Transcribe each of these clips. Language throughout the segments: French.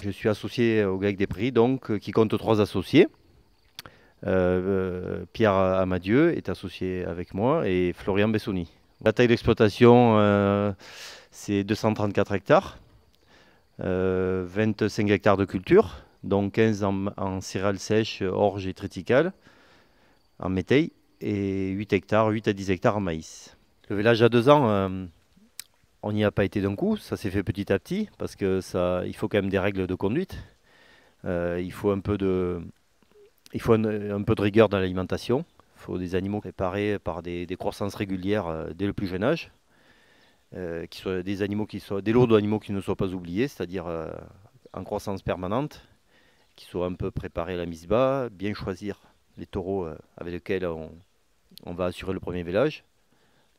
Je suis associé au GAEC des Prairies, donc, qui compte 3 associés. Pierre Amadieu est associé avec moi et Florian Bessoni. La taille d'exploitation, c'est 234 hectares, 25 hectares de culture, donc 15 en céréales sèches, orge et triticale, en métail, et 8 à 10 hectares en maïs. Le village à 2 ans, on n'y a pas été d'un coup, ça s'est fait petit à petit, parce que il faut quand même des règles de conduite. Il faut un peu de rigueur dans l'alimentation. Il faut des animaux préparés par des croissances régulières dès le plus jeune âge. Qui soient des lots d'animaux qui ne soient pas oubliés, c'est-à-dire en croissance permanente, qui soient un peu préparés à la mise bas, bien choisir les taureaux avec lesquels on va assurer le premier vélage.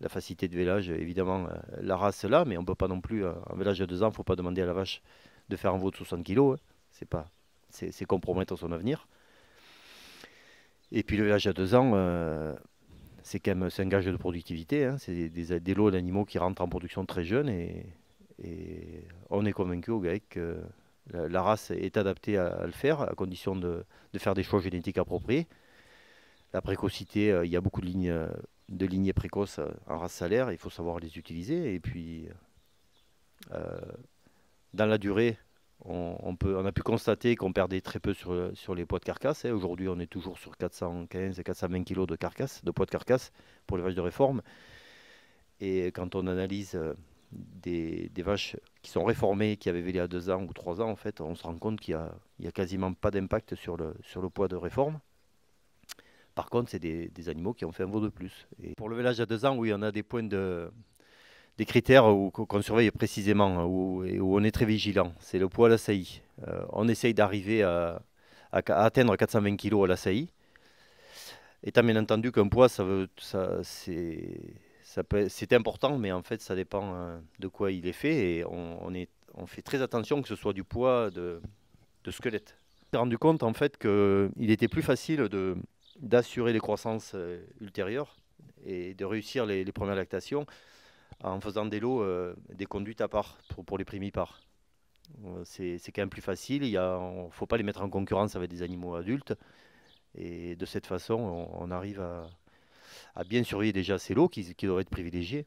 La facilité de vélage, évidemment, la race là, mais on ne peut pas non plus, un vélage de 2 ans, il ne faut pas demander à la vache de faire un veau de 60 kg. C'est compromettre son avenir. Et puis le vélage à 2 ans, c'est un gage de productivité. Hein. C'est des lots d'animaux qui rentrent en production très jeunes et on est convaincu au GAEC que la race est adaptée à le faire, à condition de faire des choix génétiques appropriés. La précocité, il y a beaucoup de lignées précoces en race salaire, il faut savoir les utiliser. Et puis, dans la durée, on a pu constater qu'on perdait très peu sur les poids de carcasse. Hein. Aujourd'hui, on est toujours sur 415 et 420 kg de poids de carcasse pour les vaches de réforme. Et quand on analyse des vaches qui sont réformées, qui avaient vélé à 2 ans ou 3 ans, en fait, on se rend compte qu'il n'y a quasiment pas d'impact sur le poids de réforme. Par contre, c'est des animaux qui ont fait un veau de plus. Et pour le vélage à 2 ans, oui, on a des critères qu'on surveille précisément, où on est très vigilant. C'est le poids à la saillie. On essaye d'arriver à atteindre 420 kg à la saillie. Étant bien entendu qu'un poids, c'est important, mais en fait, ça dépend de quoi il est fait. Et on fait très attention que ce soit du poids de squelette. On s'est rendu compte en fait qu'il était plus facile d'assurer les croissances ultérieures et de réussir les premières lactations en faisant des lots, des conduites à part pour les primipares. C'est quand même plus facile, il ne faut pas les mettre en concurrence avec des animaux adultes. Et de cette façon, on arrive à bien surveiller déjà ces lots qui doivent être privilégiés